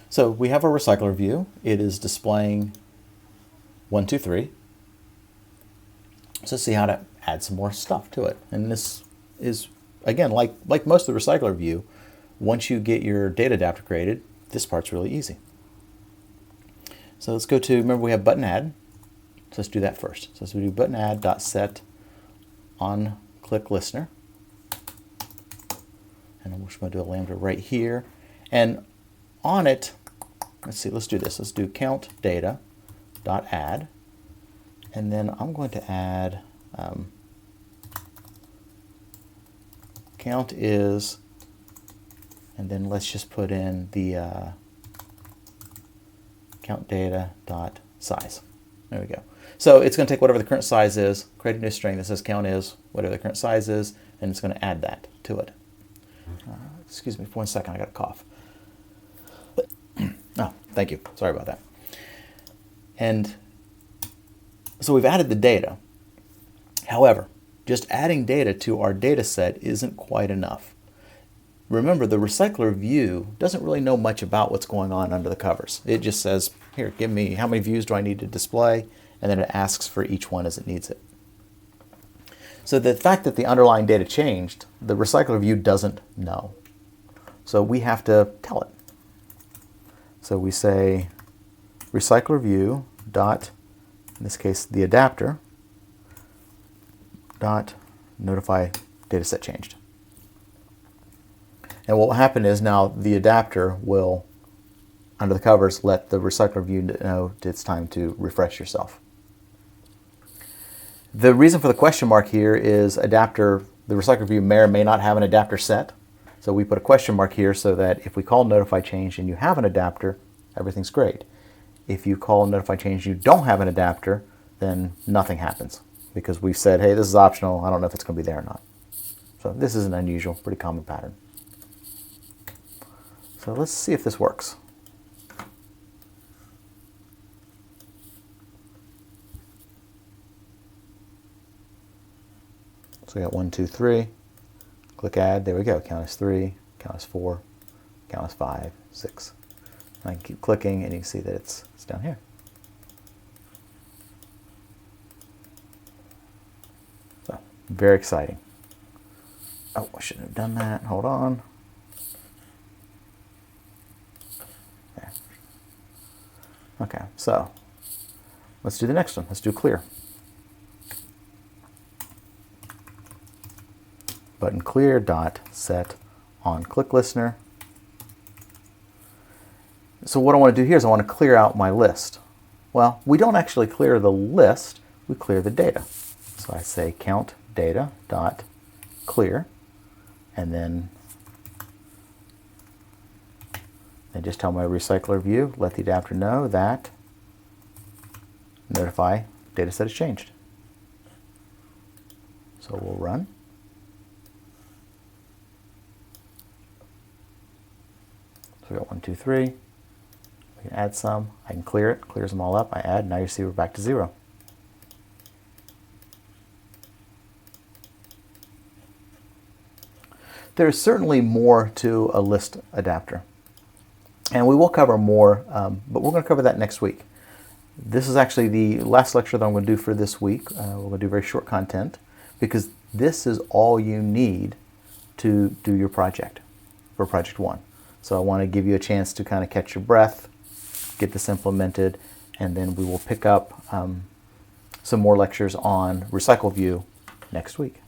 So we have our recycler view. It is displaying 1, 2, 3. So let's see how to add some more stuff to it. And this is, again, like most of the recycler view, once you get your data adapter created, this part's really easy. So let's go to, remember we have button add. So let's do that first. So let's do button add dot set on click listener. And I'm just going to do a lambda right here. And on it, let's see, let's do this. Let's do count data dot add. And then I'm going to add count is, and then let's just put in the count data dot size. There we go. So it's going to take whatever the current size is, create a new string that says count is, whatever the current size is, and it's going to add that to it. Excuse me for 1 second, I got a cough. Oh, thank you. Sorry about that. And so we've added the data. However, just adding data to our data set isn't quite enough. Remember, the recycler view doesn't really know much about what's going on under the covers. It just says, here, give me how many views do I need to display, and then it asks for each one as it needs it. So the fact that the underlying data changed, the recycler view doesn't know. So we have to tell it. So we say recycler view dot, in this case, the adapter dot notify dataset changed. And what will happen is now the adapter will, under the covers, let the recycler view know it's time to refresh yourself. The reason for the question mark here is adapter, the recycler view may or may not have an adapter set. So we put a question mark here so that if we call notify change and you have an adapter, everything's great. If you call notify change and you don't have an adapter, then nothing happens because we've said, hey, this is optional. I don't know if it's going to be there or not. So this is an unusual, pretty common pattern. So let's see if this works. So we got 1, 2, 3. Click add. There we go. Count is 3. Count is 4. Count is 5, 6. And I can keep clicking, and you can see that it's down here. So very exciting. Oh, I shouldn't have done that. Hold on. There. Okay, so let's do the next one. Let's do clear. Button clear dot set on click listener. So what I want to do here is I want to clear out my list. Well, we don't actually clear the list, we clear the data. So I say count data dot clear, and then I just tell my recycler view, let the adapter know that notify dataset has changed. So we'll run. So we got 1, 2, 3. We can add some. I can clear it. Clears them all up. I add. Now you see we're back to 0. There's certainly more to a list adapter. And we will cover more, but we're going to cover that next week. This is actually the last lecture that I'm going to do for this week. We're going to do very short content because this is all you need to do your project for project 1. So I want to give you a chance to kind of catch your breath, get this implemented, and then we will pick up some more lectures on RecycleView next week.